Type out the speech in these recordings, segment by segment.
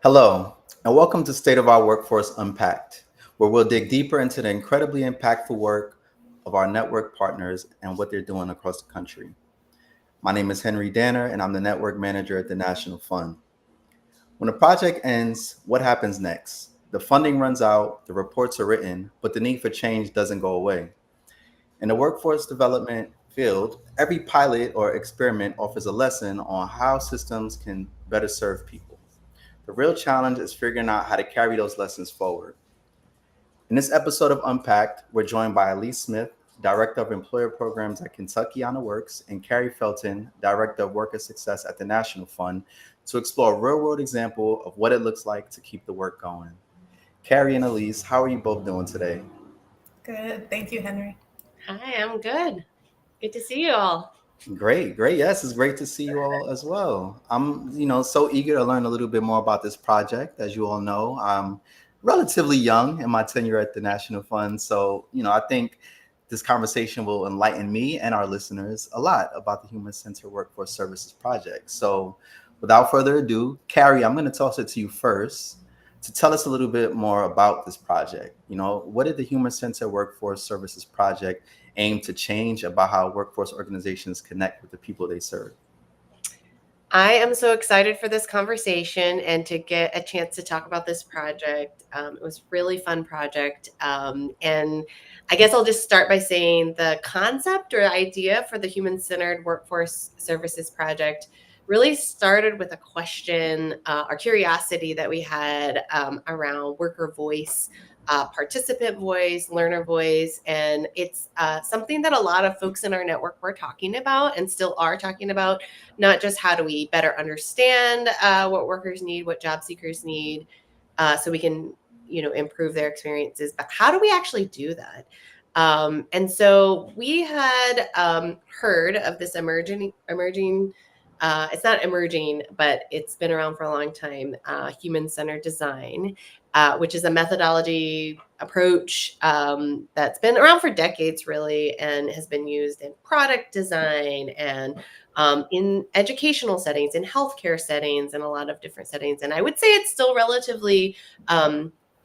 Hello, and welcome to State of Our Workforce Unpacked, where we'll dig deeper into the incredibly impactful work of our network partners and what they're doing across the country. My name is Henry Danner, and I'm the network manager at the National Fund. When a project ends, what happens next? The funding runs out, the reports are written, but the need for change doesn't go away. In the workforce development field, every pilot or experiment offers a lesson on how systems can better serve people. The real challenge is figuring out how to carry those lessons forward. In this episode of Unpacked, we're joined by Aleece Smith, Director of Employer Programs at KentuckianaWorks, and Carrie Felton, Director of Worker Success at the National Fund, to explore a real-world example of what it looks like to keep the work going. Carrie and Aleece, how are you both doing today? Good. Thank you, Henry. Hi, I'm good. Good to see you all. Great, great. Yes, it's great to see you all as well. I'm so eager to learn a little bit more about this project. As you all know, I'm relatively young in my tenure at the National Fund. So, I think this conversation will enlighten me and our listeners a lot about the Human Centered Workforce Services Project. So, without further ado, Carrie, I'm going to toss it to you first to tell us a little bit more about this project. What did the Human Centered Workforce Services Project aim to change about how workforce organizations connect with the people they serve? I am so excited for this conversation and to get a chance to talk about this project. It was a really fun project. And I guess I'll just start by saying the concept or idea for the Human Centered Workforce Services Project really started with a question or curiosity that we had around worker voice, participant voice, learner voice. And it's something that a lot of folks in our network were talking about and still are talking about, not just how do we better understand what workers need, what job seekers need, so we can, improve their experiences, but how do we actually do that? And so we had heard of this emerging it's not emerging, but it's been around for a long time, human-centered design, which is a methodology approach that's been around for decades, really, and has been used in product design and in educational settings, in healthcare settings, and a lot of different settings. And I would say it's still relatively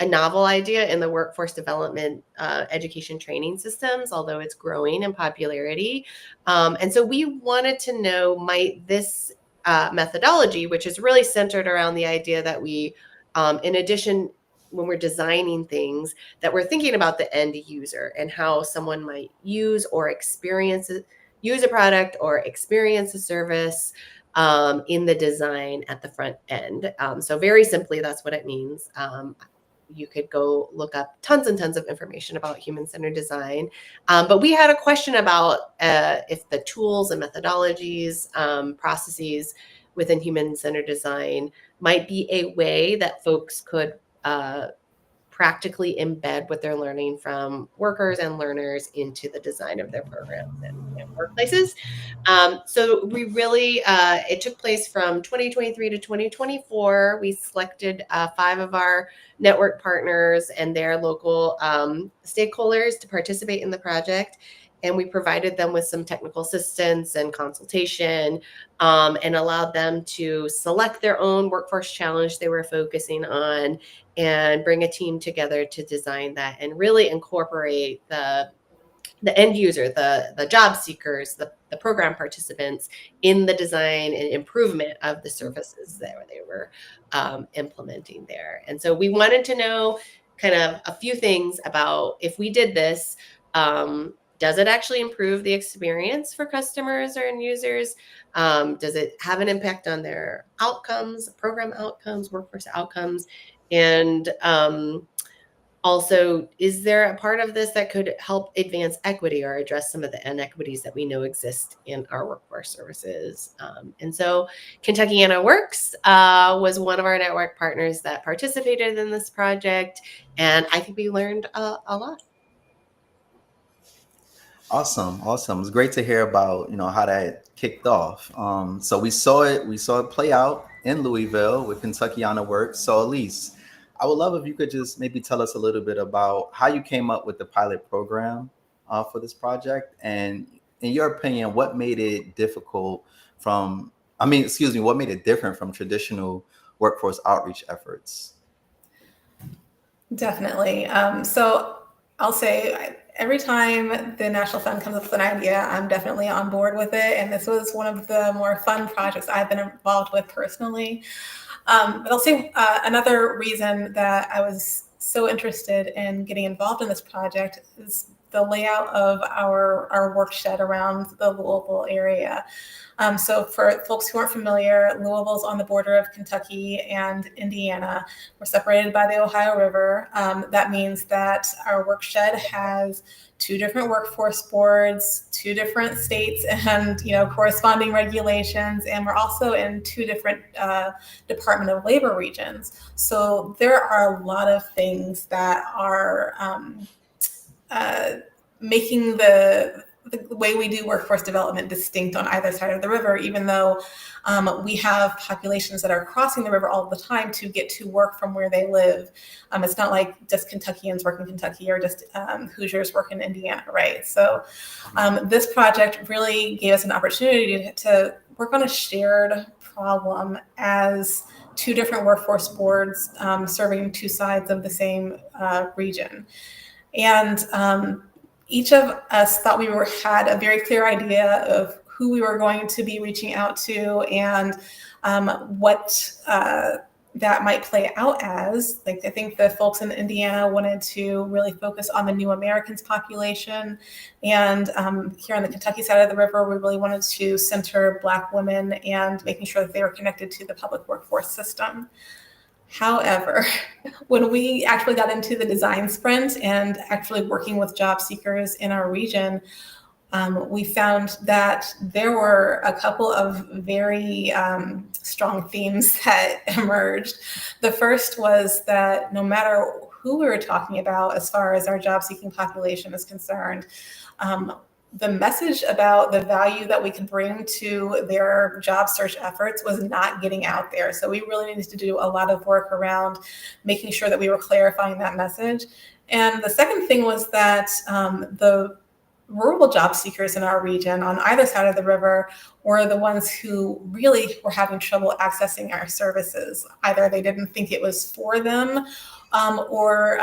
a novel idea in the workforce development education training systems, although it's growing in popularity. And so we wanted to know, might this methodology, which is really centered around the idea that we, in addition, when we're designing things, that we're thinking about the end user and how someone might use or use a product or experience a service in the design at the front end. So very simply, that's what it means. You could go look up tons and tons of information about human-centered design. But we had a question about if the tools and methodologies, processes within human-centered design might be a way that folks could practically embed what they're learning from workers and learners into the design of their programs and workplaces. So we really, it took place from 2023 to 2024. We selected 5 of our network partners and their local stakeholders to participate in the project. And we provided them with some technical assistance and consultation, and allowed them to select their own workforce challenge they were focusing on and bring a team together to design that and really incorporate the end user, the job seekers, the program participants in the design and improvement of the services that they were implementing there. And so we wanted to know kind of a few things about, if we did this, does it actually improve the experience for customers or end users? Does it have an impact on their outcomes, program outcomes, workforce outcomes? And also, is there a part of this that could help advance equity or address some of the inequities that we know exist in our workforce services? And so KentuckianaWorks was one of our network partners that participated in this project. And I think we learned a lot. Awesome, awesome. It's great to hear about how that kicked off. So we saw it play out in Louisville with Kentuckiana Works. So Aleece, I would love if you could just maybe tell us a little bit about how you came up with the pilot program for this project, and in your opinion, what made it difficult from, I mean, excuse me, what made it different from traditional workforce outreach efforts? Definitely. So I'll say every time the National Fund comes up with an idea, I'm definitely on board with it. And this was one of the more fun projects I've been involved with personally. But I'll say another reason that I was so interested in getting involved in this project is the layout of our work shed around the Louisville area. So for folks who aren't familiar, Louisville's on the border of Kentucky and Indiana. We're separated by the Ohio River. That means that our work shed has two different workforce boards, two different states, and corresponding regulations, and we're also in two different Department of Labor regions. So there are a lot of things that are making the way we do workforce development distinct on either side of the river, even though we have populations that are crossing the river all the time to get to work from where they live. It's not like just Kentuckians work in Kentucky or just Hoosiers work in Indiana, right? So this project really gave us an opportunity to work on a shared problem as two different workforce boards serving two sides of the same region. And each of us thought we had a very clear idea of who we were going to be reaching out to and what that might play out as. Like, I think the folks in Indiana wanted to really focus on the new Americans population. And here on the Kentucky side of the river, we really wanted to center Black women and making sure that they were connected to the public workforce system. However, when we actually got into the design sprint and actually working with job seekers in our region, we found that there were a couple of very strong themes that emerged. The first was that no matter who we were talking about as far as our job seeking population is concerned, the message about the value that we could bring to their job search efforts was not getting out there. So we really needed to do a lot of work around making sure that we were clarifying that message. And the second thing was that the rural job seekers in our region on either side of the river were the ones who really were having trouble accessing our services. Either they didn't think it was for them or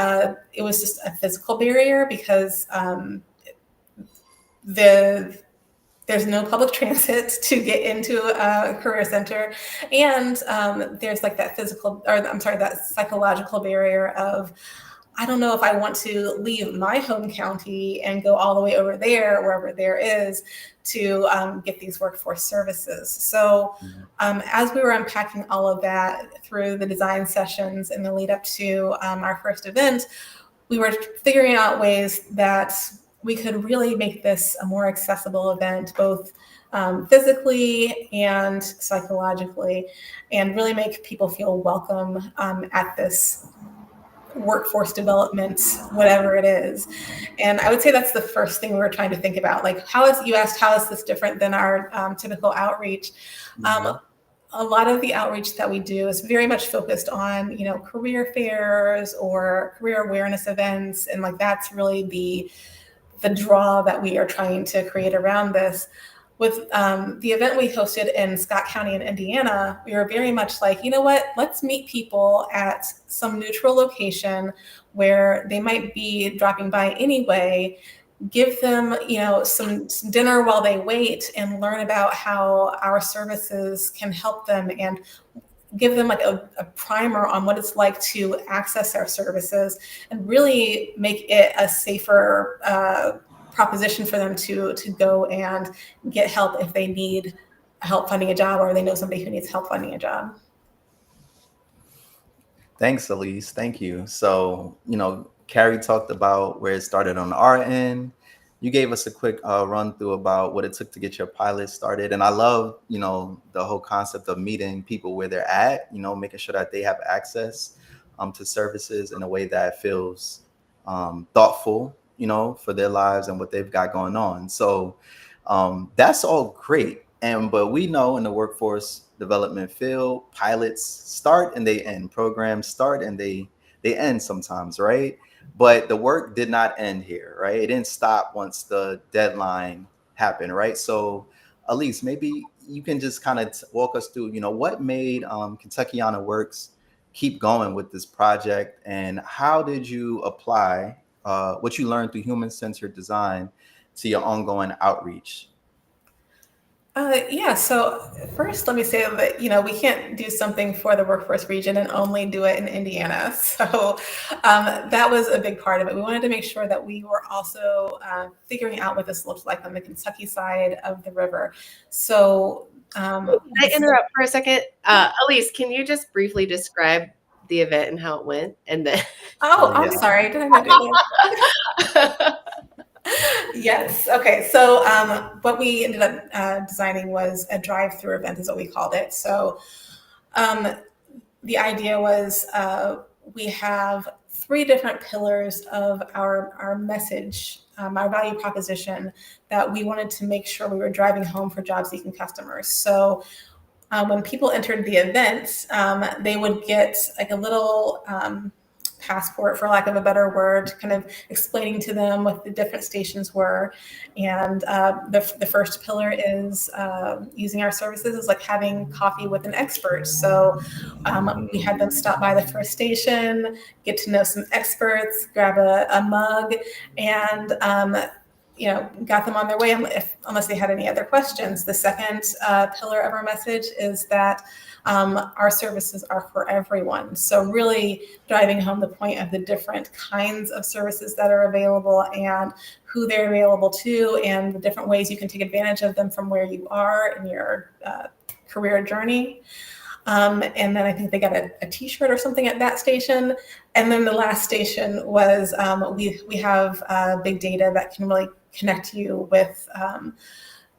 it was just a physical barrier because there's no public transit to get into a career center. And there's like that that psychological barrier of, I don't know if I want to leave my home county and go all the way over there, wherever there is, to get these workforce services. So as we were unpacking all of that through the design sessions in the lead up to our first event, we were figuring out ways that we could really make this a more accessible event, both physically and psychologically, and really make people feel welcome at this workforce development, whatever it is. And I would say that's the first thing we were trying to think about. Like, you asked, how is this different than our typical outreach? A lot of the outreach that we do is very much focused on, career fairs or career awareness events. And like, that's really the draw that we are trying to create around this. With the event we hosted in Scott County in Indiana, we were very much like, let's meet people at some neutral location where they might be dropping by anyway, give them, some dinner while they wait and learn about how our services can help them and give them like a primer on what it's like to access our services and really make it a safer proposition for them to go and get help if they need help finding a job or they know somebody who needs help finding a job. Thanks, Aleece. Thank you. So, Carrie talked about where it started on our end. You gave us a quick run through about what it took to get your pilot started. And I love, the whole concept of meeting people where they're at, making sure that they have access to services in a way that feels thoughtful, for their lives and what they've got going on. So that's all great. But we know in the workforce development field, pilots start and they end. Programs start and they end sometimes, right? But the work did not end here, right? It didn't stop once the deadline happened, right? So, Aleece, maybe you can just kind of walk us through, what made KentuckianaWorks keep going with this project, and how did you apply what you learned through human-centered design to your ongoing outreach? Yeah, so first let me say that, we can't do something for the workforce region and only do it in Indiana. So that was a big part of it. We wanted to make sure that we were also figuring out what this looked like on the Kentucky side of the river. So can I interrupt for a second? Aleece, can you just briefly describe the event and how it went? And then I'm sorry, did I not do that? Yes. Okay. So what we ended up designing was a drive-through event, is what we called it. So the idea was we have 3 different pillars of our message, our value proposition that we wanted to make sure we were driving home for job-seeking customers. So when people entered the event, they would get like a little passport, for lack of a better word, kind of explaining to them what the different stations were. And the first pillar is using our services is like having coffee with an expert. So we had them stop by the first station, get to know some experts, grab a mug, and got them on their way unless they had any other questions. The second pillar of our message is that our services are for everyone. So really driving home the point of the different kinds of services that are available and who they're available to and the different ways you can take advantage of them from where you are in your career journey. And then I think they got a t-shirt or something at that station. And then the last station was we have big data that can really connect you with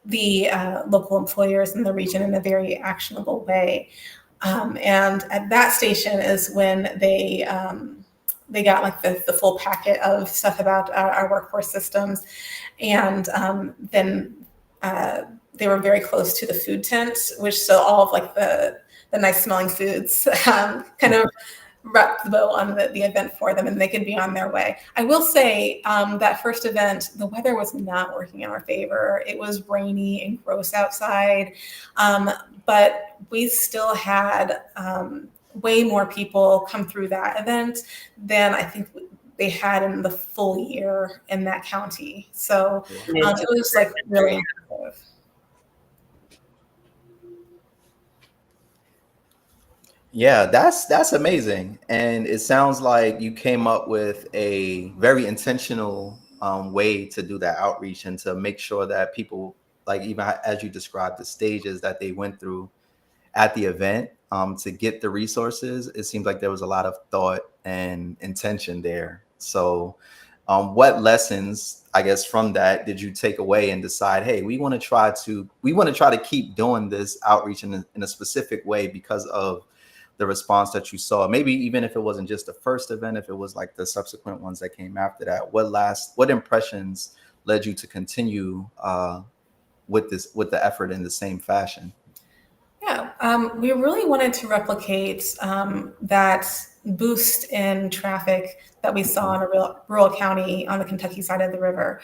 the local employers in the region in a very actionable way. And at that station is when they got like the full packet of stuff about our workforce systems. And then they were very close to the food tent, which so all of like the nice smelling foods kind of wrapped the bow on the event for them, and they could be on their way. I will say that first event, the weather was not working in our favor. It was rainy and gross outside, but we still had way more people come through that event than I think they had in the full year in that county. So it was like really impressive. Yeah, that's amazing. And it sounds like you came up with a very intentional way to do that outreach and to make sure that people, like even as you described the stages that they went through at the event to get the resources, it seems like there was a lot of thought and intention there. So what lessons, I guess, from that did you take away and decide, hey, we want to try to keep doing this outreach in a specific way because of the response that you saw? Maybe even if it wasn't just the first event, if it was like the subsequent ones that came after that, what impressions led you to continue with the effort in the same fashion? Yeah, we really wanted to replicate that boost in traffic that we saw in a rural county on the Kentucky side of the river.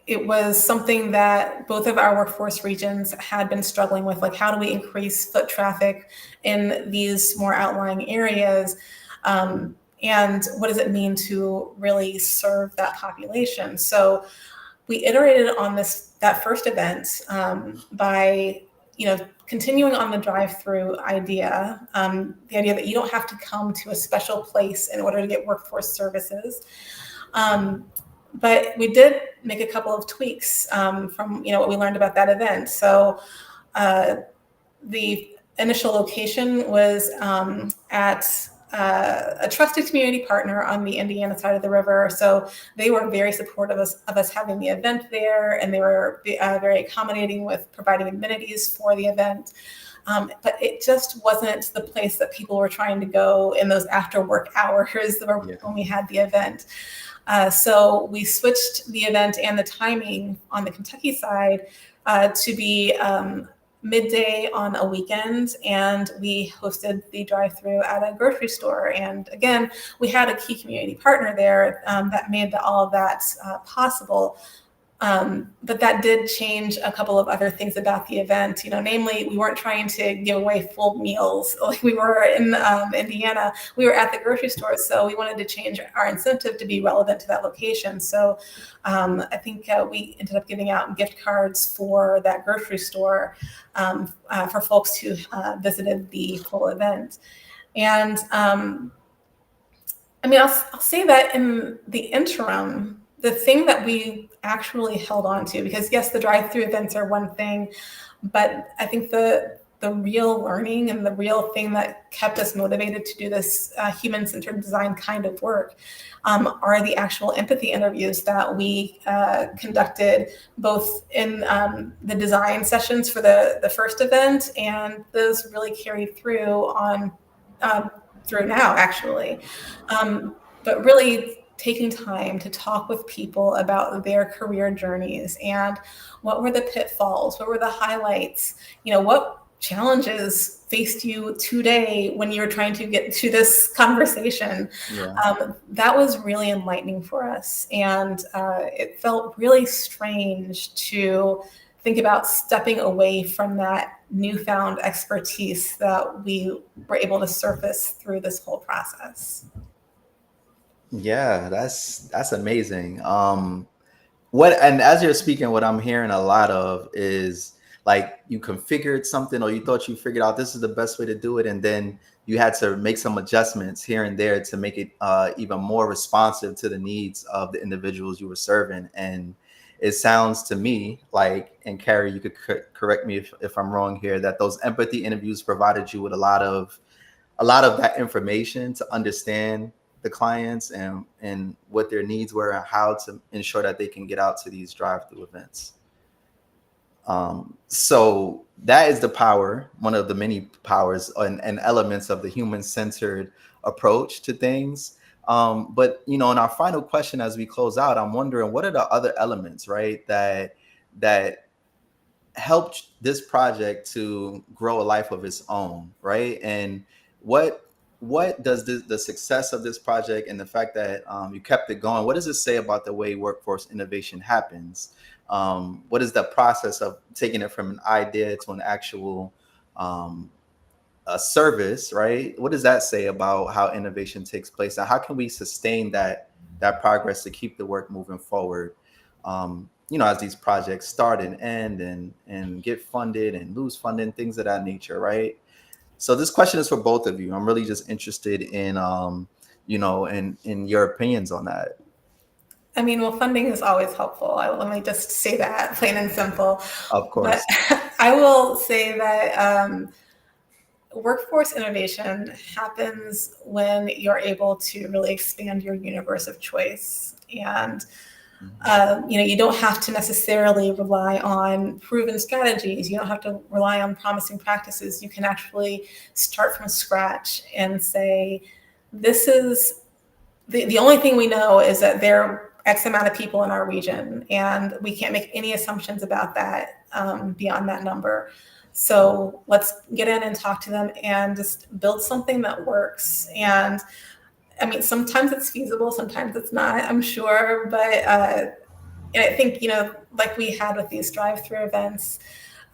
It was something that both of our workforce regions had been struggling with, like how do we increase foot traffic in these more outlying areas? And what does it mean to really serve that population? So we iterated on that first event by continuing on the drive-through idea, the idea that you don't have to come to a special place in order to get workforce services. But we did make a couple of tweaks from what we learned about that event. So the initial location was at a trusted community partner on the Indiana side of the river. So they were very supportive of us having the event there, and they were very accommodating with providing amenities for the event. But it just wasn't the place that people were trying to go in those after work hours when we had the event. So we switched the event and the timing on the Kentucky side to be midday on a weekend, and we hosted the drive-through at a grocery store. And again, we had a key community partner there that made all of that possible. But that did change a couple of other things about the event. Namely, we weren't trying to give away full meals like we were in Indiana. We were at the grocery store, so we wanted to change our incentive to be relevant to that location. So I think we ended up giving out gift cards for that grocery store for folks who visited the full event. And I'll say that in the interim, the thing that we actually held on to, because yes, the drive-through events are one thing, but I think the real learning and the real thing that kept us motivated to do this human-centered design kind of work are the actual empathy interviews that we conducted both in the design sessions for the first event, and those really carried through on through now, actually. But really taking time to talk with people about their career journeys and what were the pitfalls, what were the highlights, what challenges faced you today when you were trying to get to this conversation. Yeah. That was really enlightening for us. And it felt really strange to think about stepping away from that newfound expertise that we were able to surface through this whole process. Yeah, that's amazing. And as you're speaking, what I'm hearing a lot of is like you configured something or you thought you figured out this is the best way to do it, and then you had to make some adjustments here and there to make it even more responsive to the needs of the individuals you were serving. And it sounds to me like, and Carrie, you could correct me if I'm wrong here, that those empathy interviews provided you with a lot of that information to understand the clients and what their needs were and how to ensure that they can get out to these drive-through events. So that is the power, one of the many powers and elements of the human-centered approach to things. But in our final question as we close out, I'm wondering what are the other elements, right, that helped this project to grow a life of its own, right? And what does the success of this project and the fact that you kept it going, what does it say about the way workforce innovation happens? What is the process of taking it from an idea to an actual a service, right? What does that say about how innovation takes place, and how can we sustain that progress to keep the work moving forward? As these projects start and end and get funded and lose funding, things of that nature, right? So this question is for both of you. I'm really just interested in, in your opinions on that. Well, funding is always helpful. Let me just say that, plain and simple. Of course. But I will say that workforce innovation happens when you're able to really expand your universe of choice. And you don't have to necessarily rely on proven strategies. You don't have to rely on promising practices. You can actually start from scratch and say, this is the only thing we know is that there are X amount of people in our region, and we can't make any assumptions about that beyond that number. So let's get in and talk to them and just build something that works. And sometimes it's feasible, sometimes it's not, I'm sure. But I think, like we had with these drive-through events,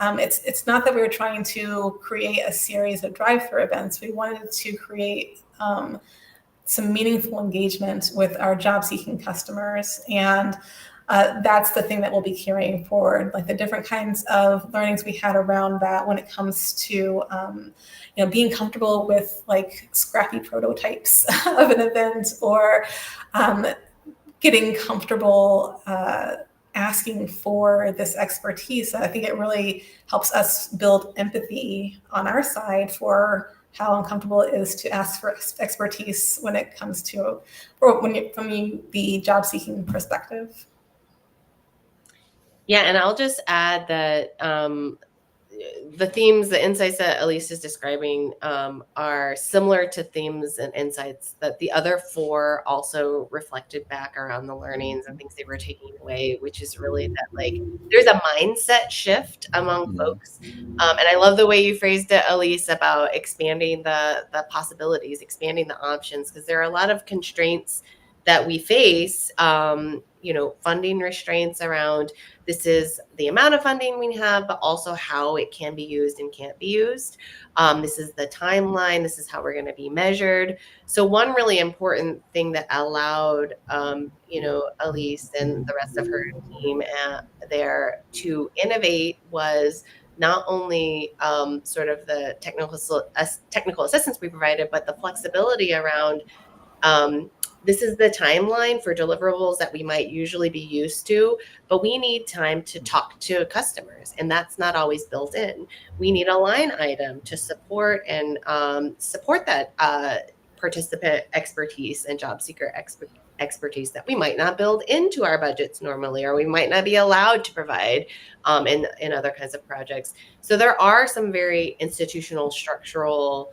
it's not that we were trying to create a series of drive-through events. We wanted to create some meaningful engagement with our job-seeking customers. And that's the thing that we'll be carrying forward, like the different kinds of learnings we had around that when it comes to being comfortable with like scrappy prototypes of an event, or getting comfortable asking for this expertise. I think it really helps us build empathy on our side for how uncomfortable it is to ask for expertise when it comes to, or from the job-seeking perspective. Yeah, and I'll just add that the themes, the insights that Aleece is describing are similar to themes and insights that the other four also reflected back around the learnings and things they were taking away, which is really that like there's a mindset shift among folks. And I love the way you phrased it, Aleece, about expanding the possibilities, expanding the options, because there are a lot of constraints that we face, funding restraints around this is the amount of funding we have, but also how it can be used and can't be used. This is the timeline. This is how we're going to be measured. So one really important thing that allowed, Aleece and the rest of her team there to innovate was not only sort of the technical assistance we provided, but the flexibility around this is the timeline for deliverables that we might usually be used to, but we need time to talk to customers, and that's not always built in. We need a line item to support and support that participant expertise and job seeker expertise that we might not build into our budgets normally, or we might not be allowed to provide in other kinds of projects. So there are some very institutional structural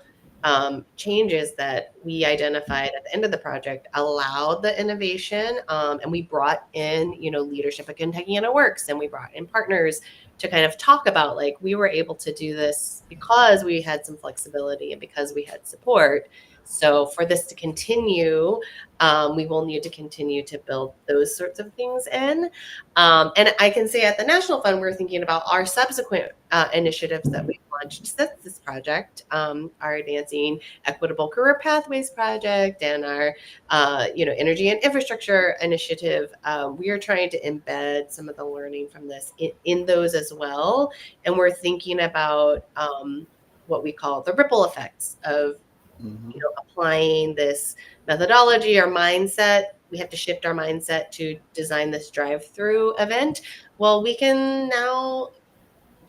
changes that we identified at the end of the project allowed the innovation, and we brought in leadership at KentuckianaWorks, and we brought in partners to kind of talk about, like, we were able to do this because we had some flexibility and because we had support. So for this to continue, we will need to continue to build those sorts of things in. And I can say at the National Fund, we're thinking about our subsequent initiatives that we've launched since this project, our Advancing Equitable Career Pathways project and our Energy and Infrastructure initiative. We are trying to embed some of the learning from this in those as well. And we're thinking about what we call the ripple effects of applying this methodology or mindset. We have to shift our mindset to design this drive-through event. Well, we can now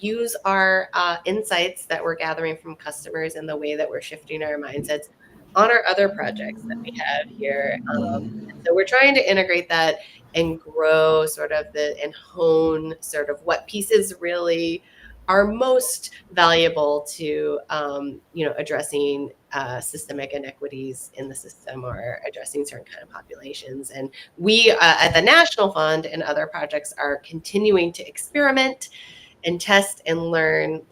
use our insights that we're gathering from customers and the way that we're shifting our mindsets on our other projects that we have here. So we're trying to integrate that and grow and hone sort of what pieces really are most valuable to addressing systemic inequities in the system or addressing certain kind of populations. And we at the National Fund and other projects are continuing to experiment and test and learn,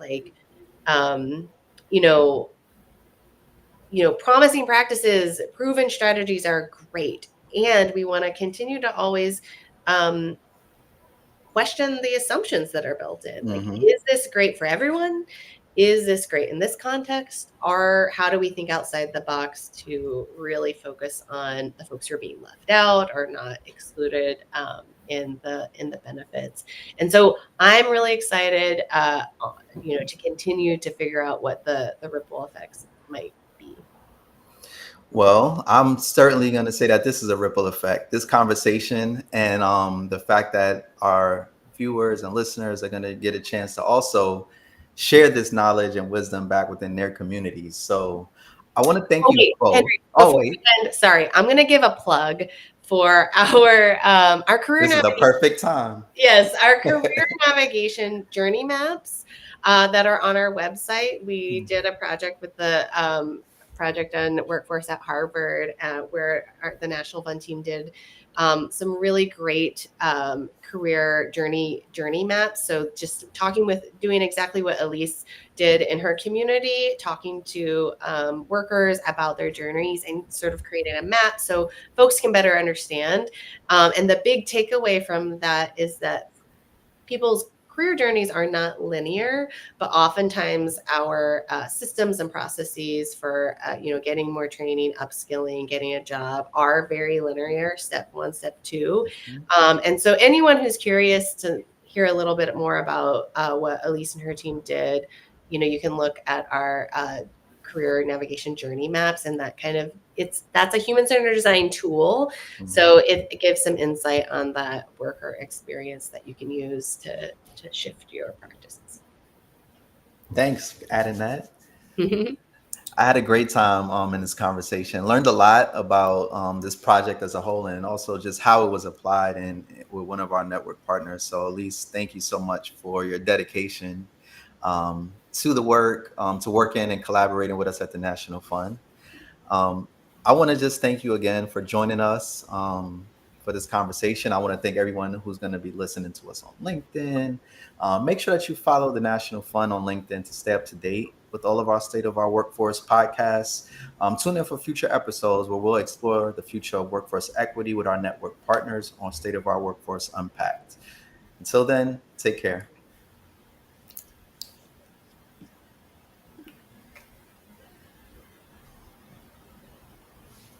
promising practices, proven strategies are great. And we want to continue to always question the assumptions that are built in. Is this great for everyone? Is this great in this context? Or how do we think outside the box to really focus on the folks who are being left out or not excluded in the benefits? And so I'm really excited, to continue to figure out what the ripple effects might be. Well, I'm certainly going to say that this is a ripple effect. This conversation and the fact that our viewers and listeners are going to get a chance to also share this knowledge and wisdom back within their communities. So I want to thank you both. Henry, sorry, I'm going to give a plug for our career. This is the perfect time. Yes, our career navigation journey maps that are on our website. We did a project with the Project on Workforce at Harvard, where the National Fund team did some really great career journey maps. So just doing exactly what Aleece did in her community, talking to workers about their journeys and sort of creating a map so folks can better understand. And the big takeaway from that is that people's career journeys are not linear, but oftentimes our systems and processes for getting more training, upskilling, getting a job are very linear. Step one, step two, and so anyone who's curious to hear a little bit more about what Aleece and her team did, you can look at our career navigation journey maps, and that's a human-centered design tool. So it gives some insight on that worker experience that you can use to shift your practices. Thanks for adding that. I had a great time in this conversation. Learned a lot about this project as a whole, and also just how it was applied with one of our network partners. So Aleece, thank you so much for your dedication to the work, to working and collaborating with us at the National Fund. I want to just thank you again for joining us for this conversation. I want to thank everyone who's going to be listening to us on LinkedIn. Make sure that you follow the National Fund on LinkedIn to stay up to date with all of our State of Our Workforce podcasts. Tune in for future episodes where we'll explore the future of workforce equity with our network partners on State of Our Workforce Unpacked. Until then, take care.